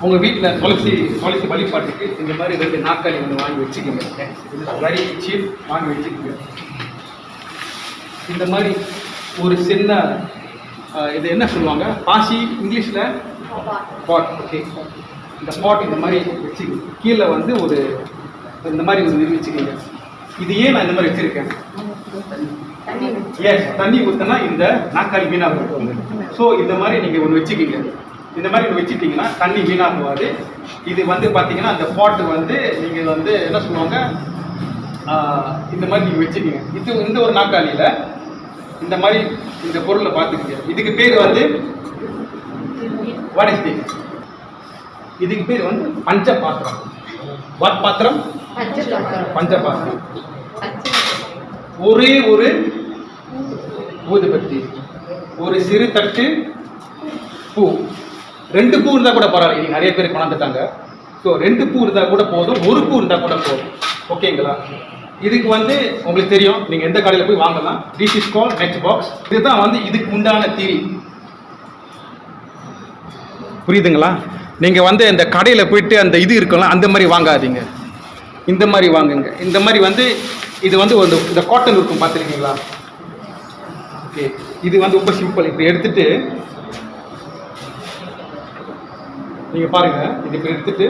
உங்கள் வீட்டில் துளசி வழிபாட்டுக்கு இந்த மாதிரி 2 நாற்காலி ஒன்று வாங்கி வச்சுக்கோங்க. வெரி சீப், வாங்கி வச்சுக்கோங்க. இந்த மாதிரி ஒரு சின்ன இது என்ன சொல்லுவாங்க, பாசி இங்கிலீஷில் பாட். ஓகே, இந்த பாட் இந்த மாதிரி வச்சுக்கோங்க. கீழே வந்து ஒரு இந்த மாதிரி ஒரு இது வச்சுக்கோங்க. இது ஏன் நான் இந்த மாதிரி வச்சுருக்கேன், தண்ணி ஊற்றினா இந்த நாற்காலி வீணாக இருக்கும். ஸோ இந்த மாதிரி நீங்கள் ஒன்று வச்சுக்கிங்க. இந்த மாதிரி வச்சுட்டிங்கன்னா தண்ணி வீணாக போகாது. இது வந்து பார்த்தீங்கன்னா அந்த பாட்டு வந்து நீங்கள் வந்து என்ன சொல்லுவாங்க, இந்த மாதிரி நீங்கள் வச்சுக்கிங்க. இந்த ஒரு நாற்காலியில் இந்த மாதிரி இந்த பொருளை பார்த்துக்கிங்க. இதுக்கு பேர் வந்து வாட் இஸ் திஸ், இதுக்கு பேர் வந்து பஞ்ச பாத்திரம். வாட் பாத்திரம்? பஞ்ச பாத்திரம். ஒரே ஒரு ஊதுபத்தி, ஒரு சிறு தட்டு பூ, 2 பூ இருந்தால் கூட பரவாயில்ல. நீங்கள் நிறைய பேர் கொண்டாந்துட்டாங்க. ஸோ 2 பூ இருந்தால் கூட போதும், 1 பூ இருந்தால் கூட போதும். ஓகேங்களா? இதுக்கு வந்து உங்களுக்கு தெரியும், நீங்கள் எந்த கடையில் போய் வாங்கலாம். This is called match box. இதுதான் வந்து இதுக்கு உண்டான தீரி. புரியுதுங்களா? நீங்கள் வந்து இந்த கடையில் போயிட்டு அந்த இது இருக்கலாம், அந்த மாதிரி வாங்காதீங்க. இந்த மாதிரி வாங்குங்க. இந்த மாதிரி வந்து இது வந்து இந்த காட்டன் இருக்கும், பார்த்துருக்கீங்களா? ஓகே, இது வந்து ரொம்ப சிம்பிள். இப்போ எடுத்துட்டு நீங்கள் பாருங்கள், இது இப்போ எடுத்துட்டு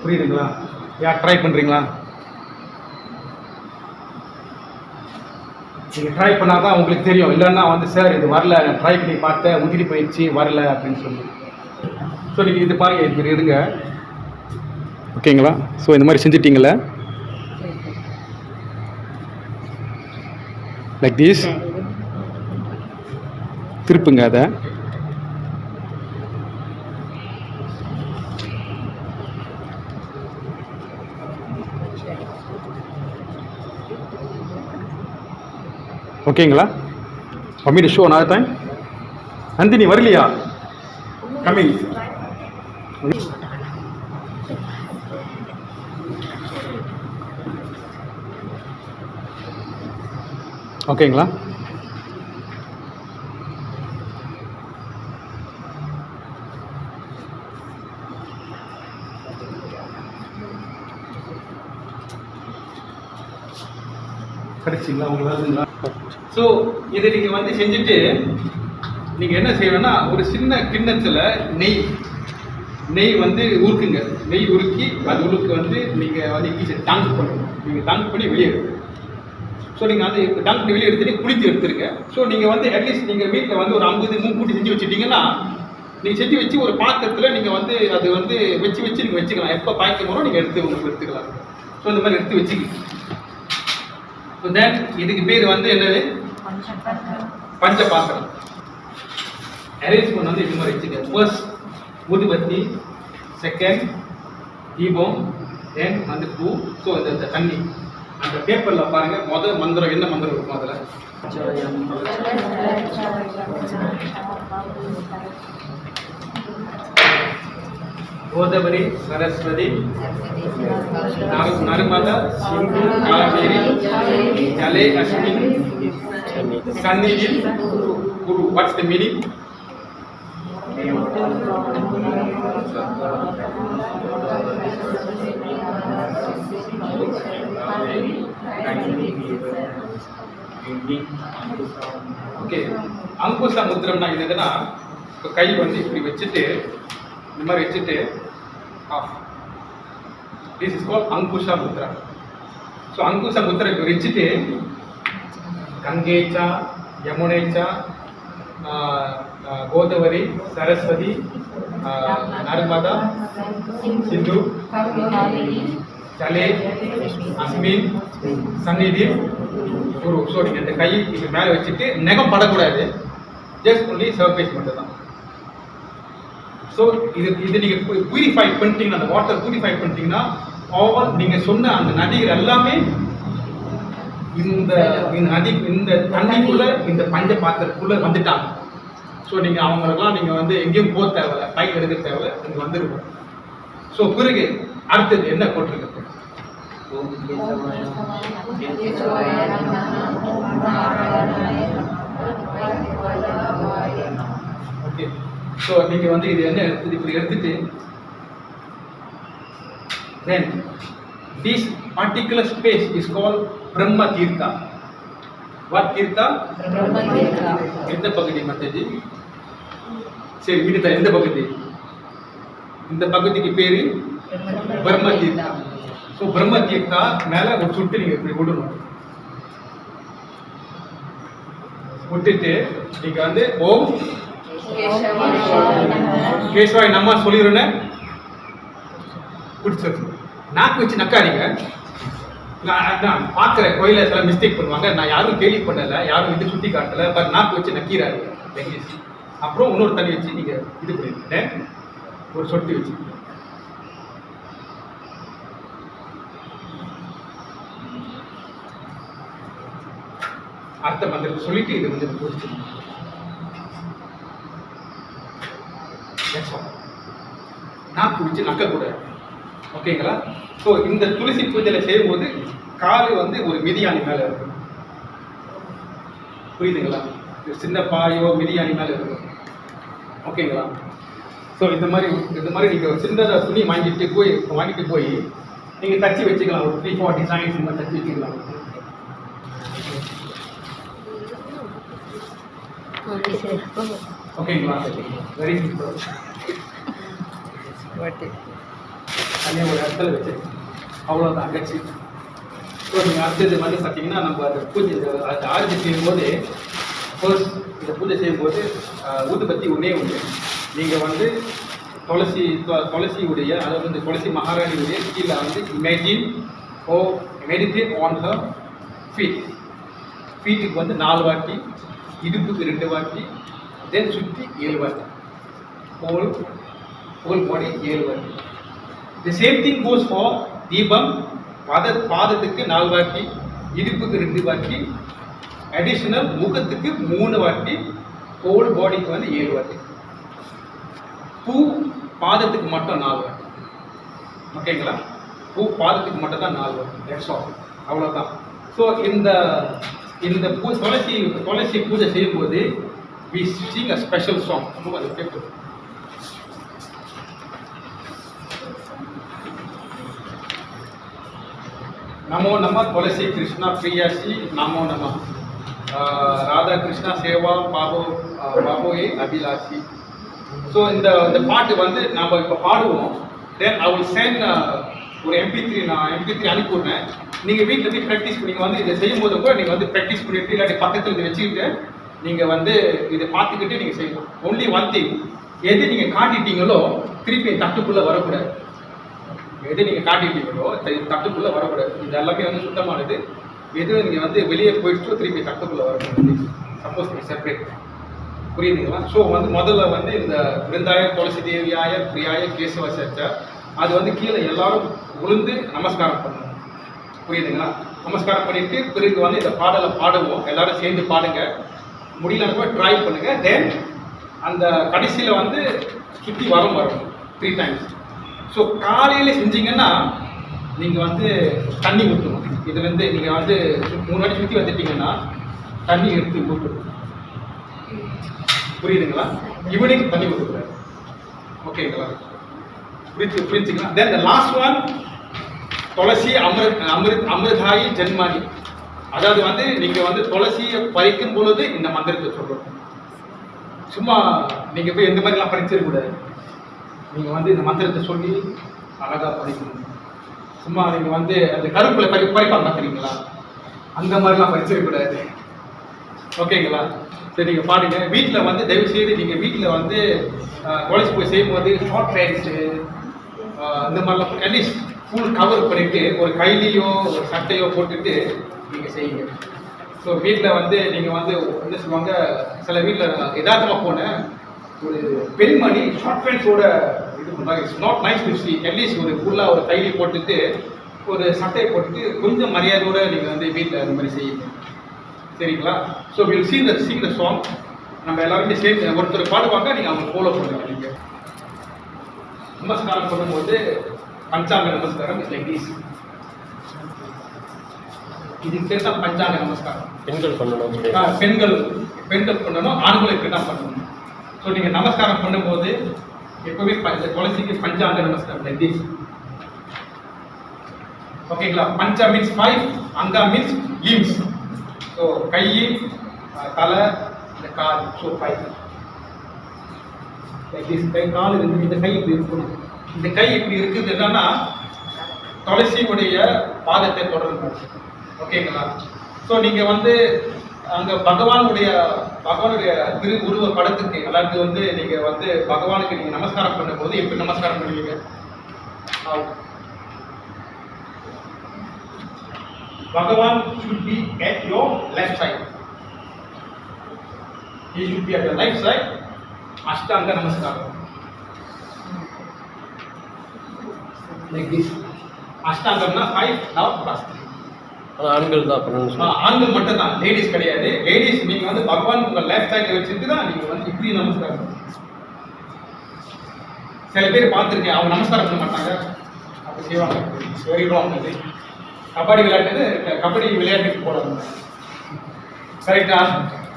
புரியுதுங்களா? யார் ட்ரை பண்ணுறீங்களா? நீங்கள் ட்ரை பண்ணால் தான் உங்களுக்கு தெரியும். இல்லைன்னா வந்து சார் இது வரல, நான் ட்ரை பண்ணி பார்த்தேன், உதிரி போயிடுச்சு, வரல அப்படின்னு சொல்லி. ஸோ நீங்கள் இது பாருங்கள், இது எடுங்க. ஓகேங்களா? ஸோ இந்த மாதிரி செஞ்சிட்டிங்களே, லைக் திஸ். திருப்புங்க அதை. ஓகேங்களா? for me to show another time. Nandini வரலையா? கமிங். ஓகேங்களா? கிடைச்சிங்களா உங்களுக்கு? ஸோ இதை நீங்கள் வந்து செஞ்சுட்டு நீங்கள் என்ன செய்யணும்னா, ஒரு சின்ன கிண்ணத்தில் நெய் வந்து உருக்குங்க. நெய் உருக்கி அது உருக்கு வந்து நீங்கள் வந்து கீழே டங்க் பண்ணணும். நீங்கள் டங்க் பண்ணி வெளியே எடுங்க. ஸோ நீங்கள் வந்து டங்க் பண்ணி வெளியே எடுத்துட்டு குளித்து எடுத்துருங்க. ஸோ நீங்கள் வந்து அட்லீஸ்ட் நீங்கள் வீட்டில் வந்து ஒரு 50 மூக்கூட்டி செஞ்சு வச்சுட்டிங்கன்னா, நீங்கள் செஞ்சு வச்சு ஒரு பாத்திரத்தில் நீங்கள் வந்து அது வந்து வச்சு நீங்கள் வச்சுக்கலாம். எப்போ பாய்க்க போகிறோம் நீங்கள் உங்களுக்கு எடுத்துக்கலாம். ஸோ இந்த மாதிரி எடுத்து வச்சுக்கலாம். ஸோ தென் இதுக்கு பேர் வந்து என்னது, பஞ்ச பாத்திரம். அரேஞ்ச்மெண்ட் வந்து இது மாதிரி வச்சுக்க. ஃபர்ஸ்ட் ஊதுபத்தி, செகண்ட் தீபம், தென் வந்து பூ. ஸோ இந்த தண்ணி அந்த பேப்பரில் பாருங்கள். முதல் மந்திரம் என்ன மந்திரம் இருக்கும் அதில்? கோதாவரி, சரஸ்வதி, நர்மதா, சிந்து, காவேரி, ஜலே அஸ்மின் சந்நிதி குரு. What's the meaning? ஓகே, அங்குச முத்திரம்னா என்னதுன்னா, இப்போ கை வந்து இப்படி வச்சுட்டு இந்த மாதிரி வச்சுட்டு ஆஃப். This is called Ankusha mudra. So Ankusha mudra இப்போ வச்சுட்டு கங்கேச்சா, யமுனேச்சா, கோதாவரி, சரஸ்வதி, நர்மதா, சிந்து, ஜலே அஸ்மின் சந்நிதி குரு. ஸோ நீங்கள் இந்த கை இது மேலே வச்சுட்டு நகம் படக்கூடாது, ஜஸ்ட் ஒன்லி சர்ஃபேஸ் மட்டும் தான். ஸோ இது நீங்கள் பியூரிஃபை பண்ணிட்டீங்கன்னா, அந்த வாட்டர் பியூரிஃபை பண்ணிட்டீங்கன்னா, ஆல் நீங்கள் சொன்ன அந்த நதிகள் எல்லாமே இந்த நதி இந்த தண்ணிக்குள்ளே இந்த பஞ்ச பாத்திரத்துக்குள்ளே வந்துட்டாங்க. ஸோ நீங்கள் அவங்களுக்கெல்லாம் நீங்கள் வந்து எங்கேயும் போக தேவையில்ல, பைக் எடுக்க தேவையில்ல, இங்கே வந்துருக்கும். ஸோ பிறகு அடுத்தது என்ன போட்டிருக்கு? ஓகே, ஸோ நீங்கள் வந்து இது என்ன எடுத்து இப்படி எடுத்துட்டு then this particular space is called Brahma Tirtha. What Tirtha? Brahma Tirtha. எந்த பகுதி மத்தஜி? சரி, விடுதா எந்த பகுதி? இந்த பகுதிக்கு பேரு பிரம்ம தீர்த்தா. ஸோ பிரம்ம தீர்த்தா மேலே ஒரு சுட்டு நீங்கள் இப்படி விடணும். விட்டுட்டு நீங்கள் வந்து ஓம் கேசவாய் நம்ம சொல்லிடுறேன். பிடிச்சது நாக்கு வச்சு நக்காதீங்க. நான் பார்க்குறேன் கோயில சில மிஸ்டேக் பண்ணுவாங்க. நான் யாரும் கேள்வி பண்ணலை, யாரும் இது சுட்டி காட்டலை. பட் நாக்கு வச்சு நக்கிறாரு. அப்புறம் இன்னொரு தண்ணி வச்சு நீங்கள் இது பண்ணிருக்கேன், ஒரு சொட்டு வச்சு அர்த்த மந்திரத்தை சொல்லிட்டு இது வந்து பிடிச்சி நாக்கு வச்சு நக்கக்கூடாது. ஓகேங்களா? ஸோ இந்த துளசி பூஜையில் செய்யும்போது காலு வந்து ஒரு மிதியாணி மேலே இருக்கும். புரியுதுங்களா? சின்ன பாயோ மிதியாணி மேலே இருக்கும். ஓகேங்களா? ஸோ இந்த மாதிரி நீங்கள் சின்னதாக துணி வாங்கிட்டு போய் நீங்கள் தச்சு வச்சுக்கலாம். ஒரு 3-4 டிசைன்ஸ் இந்த மாதிரி தச்சு வச்சுக்கலாம். ஓகேங்களா? Very simple. தனியாக ஒரு இடத்துல வச்சு அவ்வளோதான் அகச்சி. ஸோ நீங்கள் அடுத்தது வந்து பார்த்தீங்கன்னா நம்ம அந்த பூஜை அந்த ஆரம்பி செய்யும்போது ஃபர்ஸ்ட் இந்த பூஜை செய்யும்போது ஊதுபத்தி ஒன்றே ஒன்று. நீங்கள் வந்து துளசியுடைய அதாவது இந்த துளசி மகாராணியுடைய கீழே வந்து மெடிடேட் ஆன் ஹர் ஃபீட்டுக்கு வந்து 4 வாட்டி, இடுப்புக்கு 2 வாட்டி, தென் சுற்றி 7 வாட்டி, ஹோல் பாடி 7 வாட்டி. The same thing goes for தீபம். பாதத்துக்கு 4 வாட்டி, இடுப்புக்கு 2 வாட்டி, அடிஷனல் முகத்துக்கு 3 வாட்டி, ஹோல் பாடிக்கு வந்து 7 வாட்டி. பூ பாதத்துக்கு மட்டும் 4 வாட்டி. ஓகேங்களா? பூ பாதத்துக்கு மட்டும் தான் 4 வாட்டி. தட்ஸ் ஆல், அவ்வளோதான். ஸோ இந்த துளசி பூஜை செய்யும்போது we sing a special song. நமோ நம துளசி கிருஷ்ணா பிரியாசி நமோ நம ராதா கிருஷ்ணா சேவா பாபோயே அபிலாஷி. ஸோ இந்த பாட்டு வந்து நம்ம இப்போ பாடுவோம். தென் ஐ வில் சென்ட் ஒரு MP3 நான் MP3 அனுப்பிவிடுறேன். நீங்கள் வீட்டில் போய் ப்ராக்டிஸ் பண்ணி வந்து இதை செய்யும்போது கூட நீங்கள் வந்து ப்ராக்டிஸ் பண்ணிட்டு இல்லாட்டி பக்கத்தில் இதை வச்சுக்கிட்டு நீங்கள் வந்து இதை பார்த்துக்கிட்டு நீங்கள் செய்யணும். ஒன்லி ஒன் திங், எது நீங்கள் காட்டிட்டீங்களோ திருப்பி தட்டுக்குள்ளே வரக்கூடாது. எது நீங்கள் காட்டிட்டீங்களோ தட்டுக்குள்ளே வரக்கூடாது. இது எல்லாமே வந்து சுத்தமானது. எது நீங்கள் வந்து வெளியே போயிட்டு திருப்பி தட்டுக்குள்ளே வரக்கூடாது. சப்போஸ் நீங்கள் செப்பரேட், புரியுதுங்களா? ஸோ வந்து முதல்ல வந்து இந்த விருந்தாய துளசி தேவியாய பிரியாய கேசவ சர்ச்சா அது வந்து கீழே எல்லாரும் விழுந்து நமஸ்காரம் பண்ணணும். புரியுதுங்களா? நமஸ்காரம் பண்ணிட்டு பிறகு வந்து இந்த பாடலை பாடுவோம். எல்லாரும் சேர்ந்து பாடுங்க. முடியலன்னு ட்ரை பண்ணுங்க. தென் அந்த கடைசியில் வந்து சுற்றி வரணும் 3 times. ஸோ காலையில் செஞ்சீங்கன்னா நீங்கள் வந்து தண்ணி ஊற்றணும். இதுலேருந்து நீங்கள் வந்து 3 வாட்டி சுற்றி வந்துட்டீங்கன்னா தண்ணி எடுத்து ஊற்றணும். புரியுதுங்களா? ஈவினிங் தண்ணி ஊற்றக்கூடாது. ஓகேங்களா? புரிஞ்சுக்கலாம். தென் த லாஸ்ட் ஒன் துளசி அமிர்தாயி ஜென்மானி. அதாவது வந்து நீங்கள் வந்து துளசியை பறிக்கும் பொழுது இந்த மந்திரத்தை சொல்கிறோம். சும்மா நீங்கள் போய் எந்த மாதிரிலாம் பறிச்சிடக்கூடாது. நீங்கள் வந்து இந்த மந்திரத்தை சொல்லி அழகாக பறிக்கணும். சும்மா நீங்கள் வந்து அந்த கருப்பில் பறிப்பாங்க பார்த்துறீங்களா, அந்த மாதிரிலாம் பறிச்சிடக்கூடாது. ஓகேங்களா? சரி, நீங்கள் பாடுங்க. வீட்டில் வந்து தயவுசெய்து நீங்கள் வீட்டில் வந்து துளசி போய் செய்யும்போது ஷார்ட் பேண்ட்ஸு இந்த மாதிரிலாம் அட்லீஸ்ட் ஃபுல் கவர் பண்ணிவிட்டு ஒரு கைலியோ ஒரு சட்டையோ போட்டுட்டு நீங்கள் செய்யுங்க. ஸோ வீட்டில் வந்து நீங்கள் வந்து என்ன சொல்லுவாங்க, சில வீட்டில் யதார்த்தமாக போனேன் ஒரு பெண்மணி ஷார்ட் பேண்ட்ஸோட இது பண்ணுறாங்க. It's not nice to C. At least ஒரு ஃபுல்லாக ஒரு கைலி போட்டுட்டு ஒரு சட்டையை போட்டுட்டு கொஞ்சம் மரியாதையோடு நீங்கள் வந்து வீட்டில் அந்த மாதிரி செய்யுங்க. சரிங்களா? So will seeing the song. நம்ம எல்லாருமே சேர்ந்து ஒருத்தர் பாடுவாங்க, நீங்கள் அவங்க ஃபாலோ பண்ணுங்க. நீங்கள் நமஸ்காரம் பண்ணும்போது பஞ்சாங்க நமஸ்காரம் இஸ் லைக் திஸ். இதுக்கு பேர் தான் பஞ்சாங்க நமஸ்காரம். பெண்கள் பண்ணணும். பெண்கள் பண்ணணும், ஆண்களும் இப்படி தான் பண்ணணும். ஸோ நீங்கள் நமஸ்காரம் பண்ணும்போது எப்பவுமே துளசிக்கு பஞ்சாங்க நமஸ்காரம் லைக் திஸ். ஓகேங்களா? பஞ்சா மீன்ஸ் 5, அங்கா மீன்ஸ் limbs. ஸோ கை, தலை, இந்த கால். So 5 like this. கை கால் இருக்கு, இந்த கை இப்படி இருக்கணும். இந்த கை இப்படி இருக்குது என்னன்னா துளசியுடைய பாதத்தை தொடர்ந்து. ஓகேங்களா? ஸோ நீங்கள் வந்து அங்கே பகவானுடைய திரு உருவ படத்துக்கு அல்லது வந்து நீங்கள் வந்து பகவானுக்கு நீங்கள் நமஸ்காரம் பண்ணும்போது எப்படி நமஸ்காரம் பண்ணுவீங்க? பகவான் should be at your left side. He should be at your right side. அஷ்டாங்க நமஸ்காரம் like this. அஷ்டாங்கம்னா 5 now plus 3. ஆண்கள் தான் பண்ணணும். ஆண்கள் மட்டும் தான், லேடிஸ் கிடையாது. லேடிஸ் நீங்க வந்து பகவான் உங்க லெஃப்ட் சைட்ல வச்சுட்டு தான் நீங்க வந்து இப்படி நமஸ்காரம். சில பேர் பார்த்துருக்கேன், அவங்க நமஸ்காரம் பண்ண மாட்டாங்க, அப்படி செய்வாங்க. Very wrong. அது கபடி விளையாட்டுக்கு போடுறாங்க. கரெக்டா?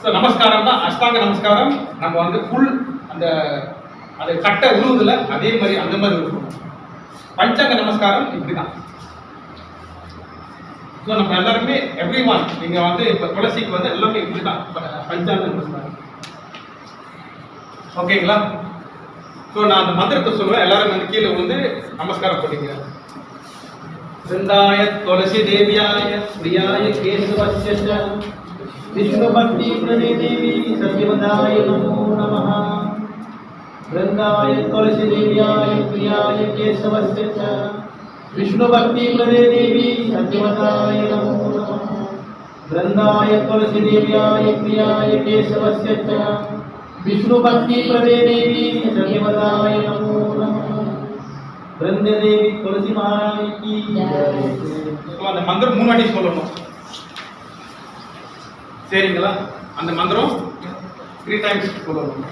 ஸோ நமஸ்காரம் தான் அஷ்டாங்க நமஸ்காரம். நம்ம வந்து ஃபுல் அந்த அது கட்ட உருவுதுல அதே மாதிரி அந்த மாதிரி இருக்கும். பஞ்சாங்க நமஸ்காரம் இப்படி தான். ஸோ நம்ம எல்லாருமே எவ்ரி ஒன் நீங்கள் வந்து இப்போ துளசிக்கு வந்து எல்லாமே இப்படி தான் பஞ்சாங்க நமஸ்காரம். ஓகேங்களா? ஸோ நான் அந்த மந்திரத்தை சொல்லுவேன், எல்லாரும் வந்து கீழே வந்து நமஸ்காரம் பண்ணிங்க. वृंदाय तुलसी देव्याय प्रियाय केशवस्य च विष्णु भक्ति प्रदे देवी सत्यवदाय नमो नमः. वृंदाय तुलसी देव्याय प्रियाय केशवस्य च विष्णु भक्ति प्रदे देवी सत्यवदाय नमो नमः. वृंदाय तुलसी देव्याय प्रियाय केशवस्य च विष्णु भक्ति प्रदे देवी सत्यवदाय नमो नमः. देवी तुलसी महारानी की जय. அந்த மந்திரம் 3 வாட்டி சொல்லணும். சரிங்களா? அந்த மந்திரம் 3 times சொல்லணும்.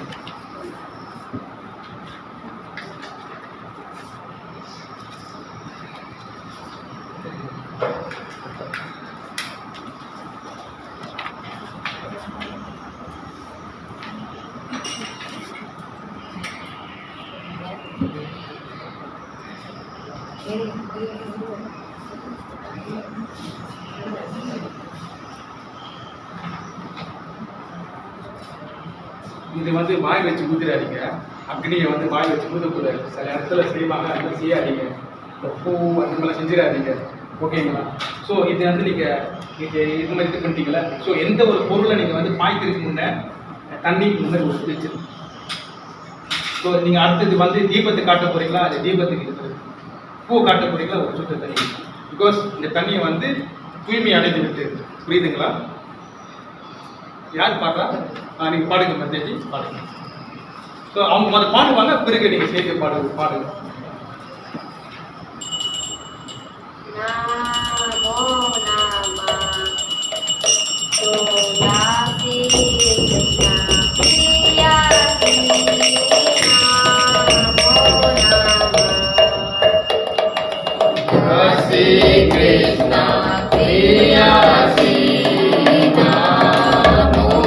இது வந்து வாய் வச்சு ஊதிடாதீங்க. அக்னியை வந்து வாய் வச்சு ஊதக்கூடாது. சில இடத்துல செய்வாங்க, அந்த மாதிரி செய்யாதீங்க. இந்த பூ அந்த மாதிரி செஞ்சிடாதீங்க. ஓகேங்களா? ஸோ இது வந்து நீங்கள் இது மாதிரி இது பண்ணிட்டீங்களா? ஸோ எந்த ஒரு பொருளை நீங்கள் வந்து பாய்க்கிறதுக்கு முன்னே தண்ணிக்கு முன்னாடி ஒரு வச்சு. ஸோ நீங்கள் அடுத்தது வந்து தீபத்தை காட்ட போகிறீங்களா? அது தீபத்துக்கு இருக்குது. பூ காட்ட போகிறீங்களா? ஒரு சுத்த தண்ணி. பிகாஸ் இந்த தண்ணியை வந்து தூய்மை அடைந்து விட்டு. புரியுதுங்களா? யார் பாடுறா? நீங்கள் பாடுங்க, மத்தேஜி பாடுங்க. ஸோ அவங்க அதை பாடுவாங்க, பிறகு நீங்கள் சேர்த்து பாடுங்க. Krishna Priya Namo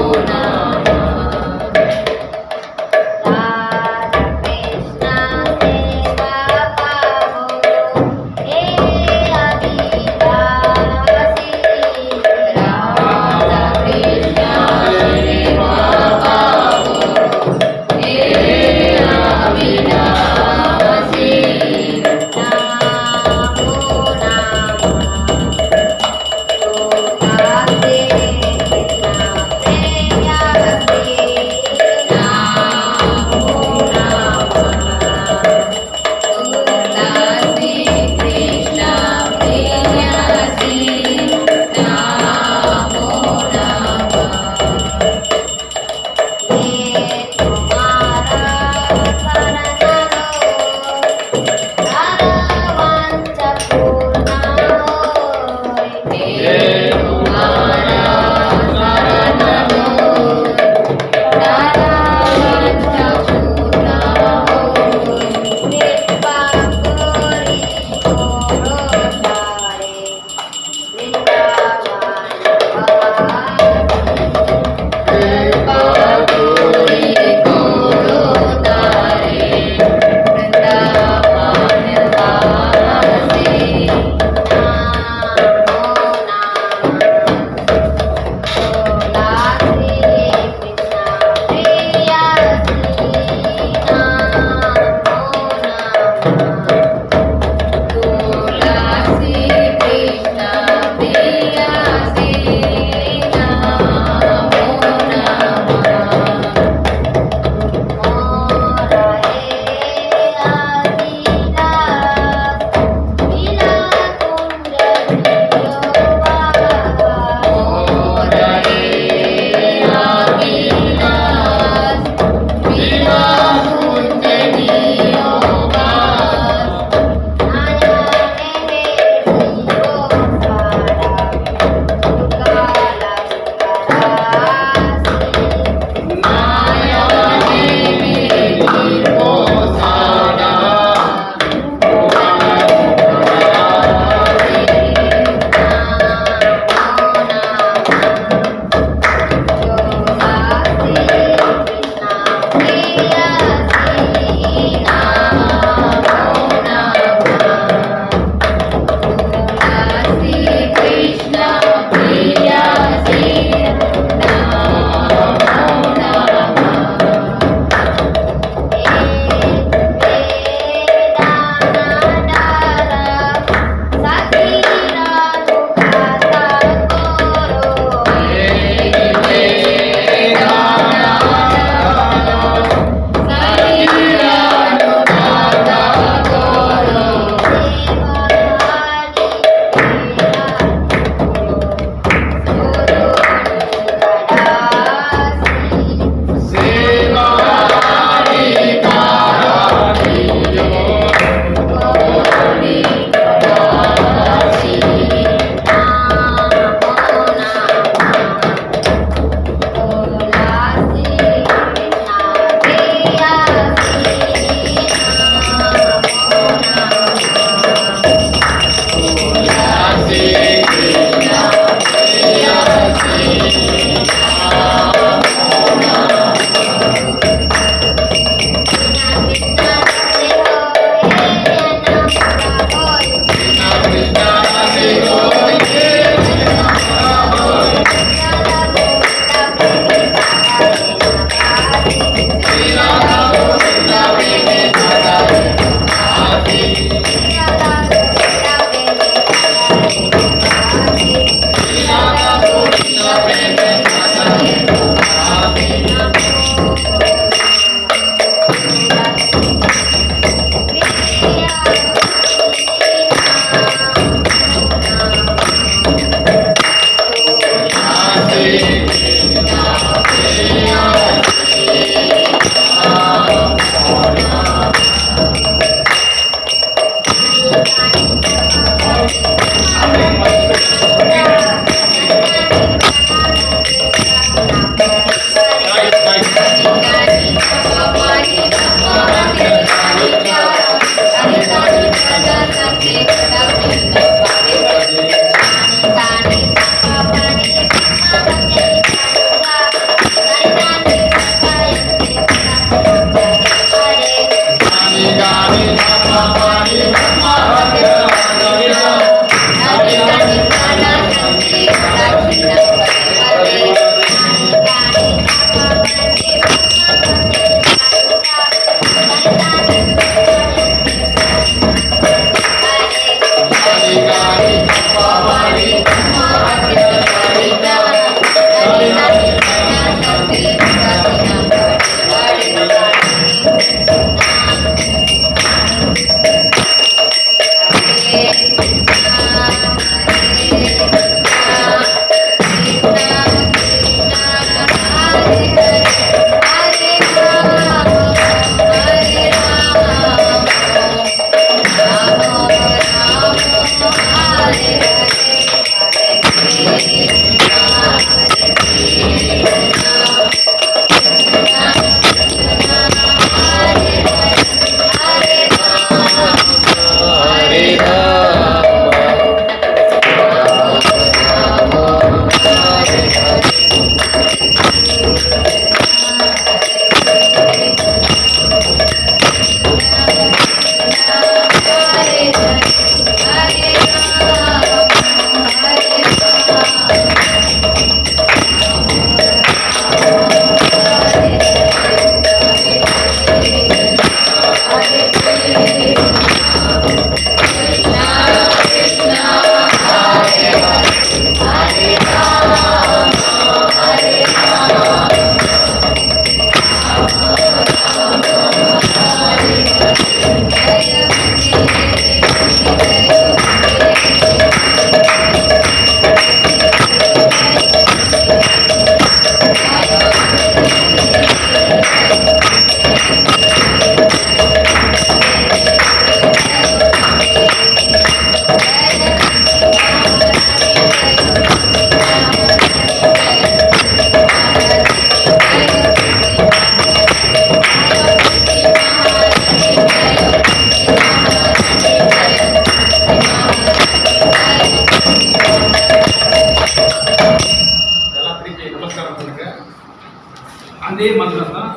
அதே மந்திரம் தான்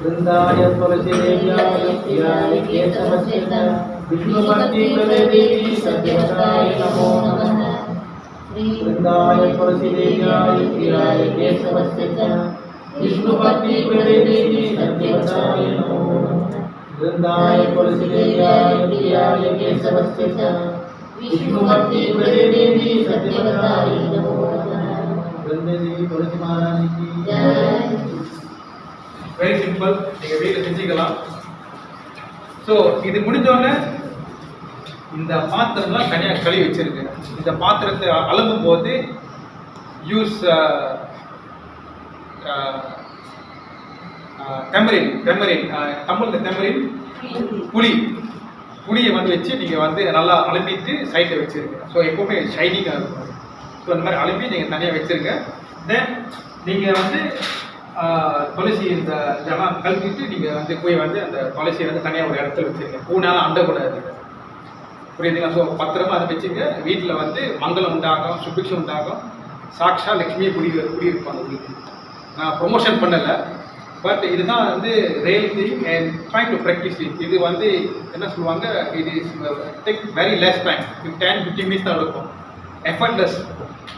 वृंदाय तुलसीदेव्याय प्रियाय केशवस्य विष्णुपत्नी देवी सत्यवताय नमो नमः। वृंदाय तुलसीदेव्याय प्रियाय केशवस्य विष्णुपत्नी देवी सत्यवताय नमो नमः। वृंदाय तुलसीदेव्याय प्रियाय केशवस्य विष्णुपत्नी देवी सत्यवताय नमो नमः। वृंदेवी तुलसी महारानी की जय। வெரி சிம்பிள், நீங்கள் வீட்டில் செஞ்சுக்கலாம். ஸோ இது முடிஞ்சோடனே இந்த பாத்திரம்லாம் தனியாக கழுவி வச்சிருக்கு. இந்த பாத்திரத்தை அலம்பும் போது யூஸ் டெமரின் தமிழில் டெமரின் புளியை வந்து வச்சு நீங்கள் வந்து நல்லா அலம்பிட்டு சைடில் வச்சுருங்க. ஸோ எப்போவுமே ஷைனிங்காக இருக்கும். ஸோ அந்த மாதிரி அலம்பி நீங்கள் தனியாக வச்சுருங்க. தென் நீங்கள் வந்து துளசி இதெல்லாம் கழுவிட்டு நீங்கள் வந்து போய் வந்து அந்த துளசியை வந்து தனியாக ஒரு இடத்துல வச்சுருங்க. பூனாலும் அண்டக்கூடாது, புரியுதுங்களா? ஸோ பத்திரமா அதை வச்சுங்க. வீட்டில் வந்து மங்களம் உண்டாகும், சுபிக்ஷம் உண்டாகும், சாக்ஷா லக்ஷ்மியை குடியிருப்பாங்க உங்களுக்கு. நான் ப்ரொமோஷன் பண்ணலை, பட் இதுதான் வந்து real thing and try to practice it. இது வந்து என்ன சொல்லுவாங்க, இது take very less time, 10-15 minutes தான் இருக்கும், எஃபர்ட்லெஸ்.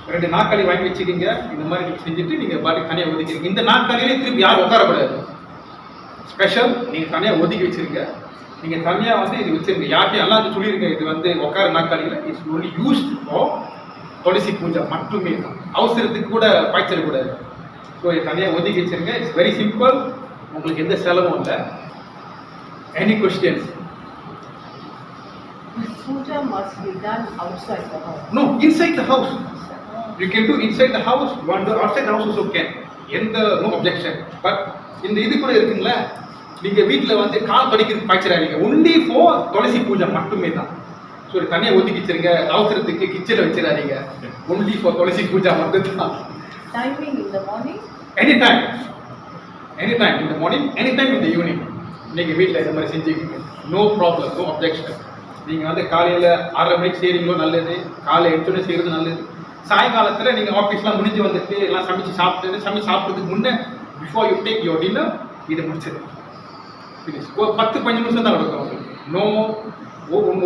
2 நாற்காலி வாங்கி வச்சுக்கிங்க. இந்த மாதிரி நீங்கள் செஞ்சுட்டு நீங்கள் பாட்டுக்கு தனியாக ஒதுக்கிறீங்க. இந்த நாற்காலியிலே திருப்பி யாரும் உட்காரக்கூடாது, ஸ்பெஷல் நீங்கள் தனியாக ஒதுக்கி வச்சுருங்க. நீங்கள் தனியாக வந்து இது வச்சுருங்க. யார்ட்டையும் எல்லாம் சொல்லியிருங்க, இது வந்து உட்கார நாற்காலியில் இட்ஸ் ஒன்லி யூஸ்ட் ஃபார் துளசி பூஜை மட்டுமே தான். அவசரத்துக்கு கூட பாய்ச்சிடக்கூடாது. ஸோ இது தனியாக ஒதுக்கி வச்சுருங்க. இட்ஸ் வெரி சிம்பிள், உங்களுக்கு எந்த செலவும் இல்லை. Any questions? Puja must be done outside the house. No, inside the house. You can do inside the house, one do outside the house also can. No objection. But இந்த இது கூட இருக்குங்களா, நீங்கள் வீட்டில் வந்து கால் படிக்கிறது பாய்ச்சிடாதீங்க. ஒன்லி ஃபார் துளசி பூஜை மட்டுமே தான். ஸோ தனியாக ஒதுக்கி வச்சிருங்க, அவசரத்துக்கு கிச்சனில் வச்சிடாதீங்க. ஒன்லி ஃபார் துளசி பூஜா மட்டும் தான். Timing in the morning? Any time in the morning, any time in the evening. நீங்கள் வீட்டில் இந்த மாதிரி செஞ்சுக்கிங்க, நோ ப்ராப்ளம், நோ அப்ஜெக்ஷன். நீங்கள் வந்து காலையில் 6:30 மணிக்கு செய்கிறீங்களோ நல்லது, காலை 8 மணி செய்கிறது நல்லது. சாயங்காலத்தில் நீங்கள் ஆஃபீஸ்லாம் முடிஞ்சு வந்துட்டு எல்லாம் சமைச்சு சாப்பிட்றதுக்கு முன்னே before you take your dinner இதை முடிச்சது ஒரு 10-15 நிமிஷம் தான் எடுக்கும். நோ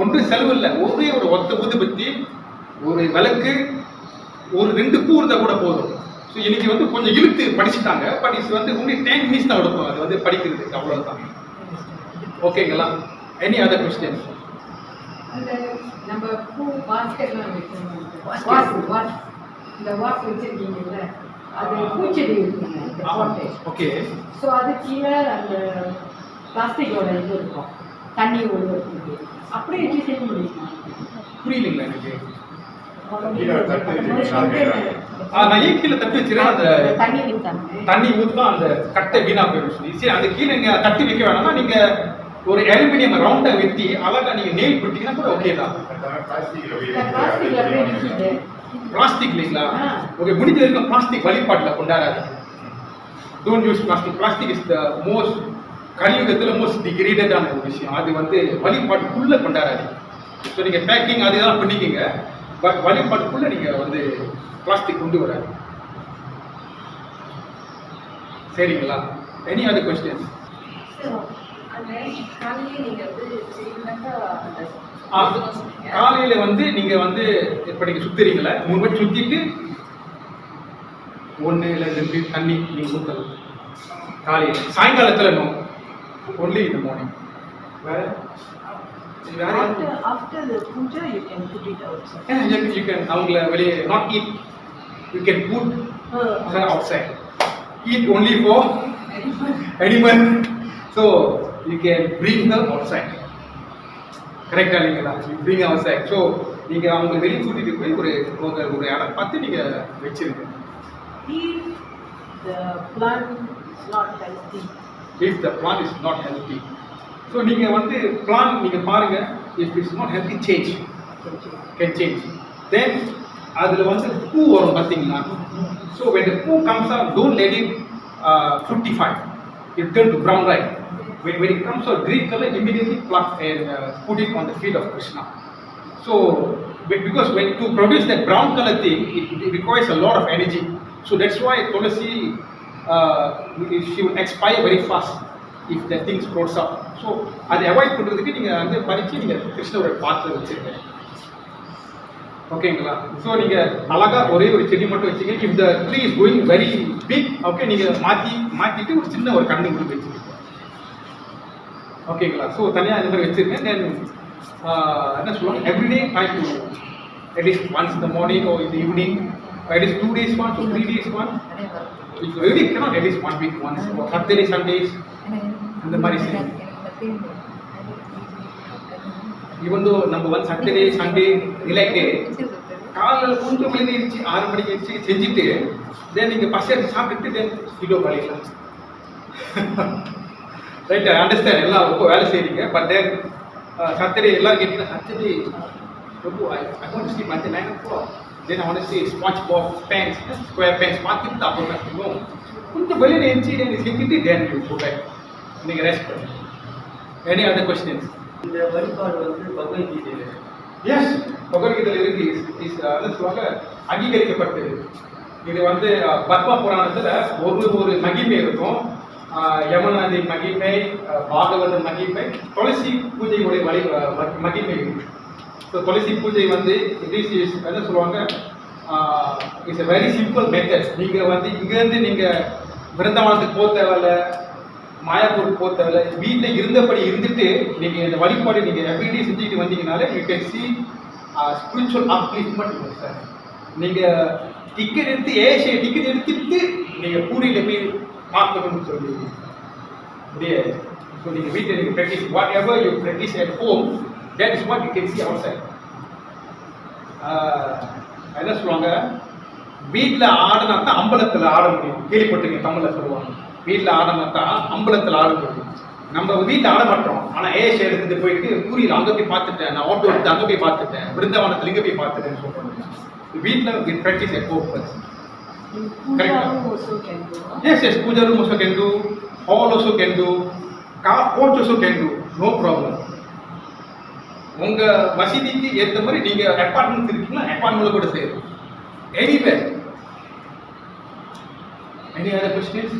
ஒன்று செலவு இல்லை. ஒரே ஒரு ஊதுபத்தி, ஒரு விளக்கு, ஒரு 2 பூ இருந்தால் கூட போதும். ஸோ இன்னைக்கு வந்து கொஞ்சம் இழுத்து படிச்சுட்டாங்க, பட் இட்ஸ் வந்து only 10 minutes தான் எடுக்கும் அது வந்து படிக்கிறதுக்கு, அவ்வளோதான். ஓகேங்களா? Any other question? அந்த நம்ம பூ பாஸ்கெட்லாம் வைக்கணும். இந்த வாஸ் வச்சிருக்கீங்கல்ல, அது பூச்செடி இருக்குங்க. ஓகே. ஸோ அது கீழே அந்த பிளாஸ்டிக்கோட இது இருக்கும், தண்ணி ஒழுங்கு அப்படியே வச்சு செய்ய முடியுமா? புரியலைங்களா எனக்கு? நான் ஏன் கீழே தட்டி வச்சிருக்கேன், அந்த தண்ணி ஊற்றாங்க, தண்ணி ஊற்றா அந்த கட்டை வீணா போயிடும் சொல்லி. சரி, அந்த கீழே நீங்கள் தட்டி வைக்க வேணாம்னா நீங்கள் ஒரு அலுமினியம் ரவுண்டை வெட்டி அழகா நீங்கள் நெயில் பிடிட்டீங்கன்னா கூட ஓகே தான். பிளாஸ்டிக்ல அப்படியே நிற்கிது. பிளாஸ்டிக் இல்லைங்களா? ஓகே, முடிஞ்ச வரைக்கும் பிளாஸ்டிக் வழிபாட்டில் கொண்டாடாது. Don't use plastic. Plastic is the most கலியுகத்தில் மோஸ்ட் டிகிரேடடான ஒரு விஷயம். அது வந்து வழிபாட்டுக்குள்ளே கொண்டாடாது. ஸோ நீங்கள் பேக்கிங் அதெல்லாம் பண்ணிக்கிங்க, பட் வழிபாட்டுக்குள்ளே நீங்கள் வந்து பிளாஸ்டிக் கொண்டு வராது. சரிங்களா? Any other questions? காலையில் வந்து நீங்கள் வந்து இப்போ நீங்கள் சுற்றுறீங்களா, 3 வாட்டி சுற்றிட்டு 1 இல்லை 2 தண்ணி நீங்கள் ஊற்றலாம் காலையில். சாயங்காலத்தில் நோ, ஒன்லி இந்த மார்னிங். வேறு After the puja, you can put it outside. you can அவங்கள வெளியே not eat, you can put her outside. Eat only for animal, so you can bring her outside. கரெக்டாக இல்லைங்களா? you bring outside. ஸோ நீங்கள் அவங்க வெளியே கூட்டிகிட்டு போய் ஒரு இடம் பார்த்து நீங்கள் வச்சிருங்க. If the plant is not healthy, if the plant is not healthy, so நீங்கள் வந்து பிளான் நீங்கள் பாருங்கள், if it's not healthy change can change. Then அதில் வந்து பூ வரும் பார்த்தீங்களா? ஸோ when the பூ comes out, don't let it fructify, it turn to brown, right? When it comes out green color, immediately pluck and put it on the feet of Krishna. So because when to produce that brown color thing, it requires a lot of energy. So that's why Tulasi, she will expire very fast if the thing sprouts up. So அதை avoid பண்ணுறதுக்கு நீங்கள் வந்து பறித்து நீங்கள் கிருஷ்ணரோட பாத்திரம் வச்சுருங்க. ஓகேங்களா? So நீங்கள் அழகாக ஒரே ஒரு செடி மட்டும் வச்சுங்க. If the tree is going very big, okay, நீங்கள் மாற்றிட்டு ஒரு சின்ன ஒரு கண்ணு கொடுத்து வச்சுருங்க. ஓகேங்களா? ஸோ தனியாக இந்த மாதிரி வச்சுருங்க. தென் என்ன சொல்லுவாங்க, everyday try to at least once இந்த morning or in the evening, at least 2 days once or 3 days once. If you really cannot, at least 1 week once, or Saturday, Sundays, அந்த மாதிரி செய்யுங்க. Even though நம்ம வந்து Saturday, Sunday இல்லாட்டி காலையில் கொஞ்சம் மணி எழுச்சி 6 மணிக்கு எழுச்சி செஞ்சுட்டு தென் நீங்கள் பசி எடுத்து சாப்பிட்டுட்டு தென் கிலோ பண்ணிடலாம். ரைட், ஐ அண்டர்ஸ்டாண்ட், எல்லாம் ரொம்ப வேலை செய்கிறீங்க. பட் தென் Saturday எல்லாம் கேட்டிங்கன்னா Saturday ரொம்ப I want to sleep until 9 o'clock. Then I want to see SpongeBob pants, square pants பார்த்துட்டு அப்புறம் தான் செய்வோம். கொஞ்சம் வெளியில் எழுச்சி நீங்கள் செஞ்சுட்டு தென் யூ கோ பேக், நீங்கள் ரெஸ்ட் பண்ணுங்க. Any other questions? இந்த வழிபாடு வந்து பகவத்கீதையில் எஸ், பகவத்கீதையில் இருக்கு. சொல்லுவாங்க அங்கீகரிக்கப்பட்டது. இது வந்து பத்ம புராணத்தில் ஒரு மகிமை இருக்கும். யமுனாதி மகிமை, பாகவத மகிமை, துளசி பூஜையுடைய மகிமை இருக்கு. ஸோ துளசி பூஜை வந்து என்ன சொல்லுவாங்க, it's a very simple method. நீங்கள் வந்து இங்கேருந்து நீங்கள் விருந்தாவனத்துக்கு போக தேவையில்ல, மாயாப்பூருக்கு போக தேவையில்ல, வீட்டில் இருந்தபடி இருந்துட்டு நீங்கள் இந்த வழிபாடு நீங்கள் எவ்ரிடே செஞ்சுக்கிட்டு வந்தீங்கனாலே you can see spiritual upliftment sir. நீங்கள் டிக்கெட் எடுத்துட்டு நீங்கள் பூரியில் போய் பார்க்கணும்னு சொல்லி முடியாது. ஸோ நீங்கள் வீட்டில் நீங்கள் practice what ever you practice at home, that is what you can see outside. என்ன சொல்லுவாங்க, வீட்டில் ஆடினா தான் அம்பலத்தில் ஆட முடியும். கேள்விப்பட்டிருக்கீங்க, தமிழில் சொல்லுவாங்க வீட்டில் ஆடினா தான் அம்பலத்தில் ஆட முடியும். நம்ம வீட்டில் ஆட மாட்டோம் ஆனால் ஏஎஸ் எடுத்துட்டு போயிட்டு பூரியில் அங்கே போய் பார்த்துட்டேன், நான் ஆட்டோ எடுத்து அங்கே போய் பார்த்துட்டேன், பிருந்தாவனத்தில் இங்கே போய் பார்த்துட்டேன்னு சொல்கிறோம். வீட்டில் வித் ப்ராக்டிஸ் எப்போ In puja room also can do. Yes, yes, puja room also can do, hall also can do, car porch also can do, no problem. உங்க மசீதிக்கு ஏற்ற மாதிரி நீங்க அபார்ட்மெண்ட் இருக்கீங்களா, அபார்ட்மெண்ட்ல கூட செய்யலாம். எனிவேர். Any other questions?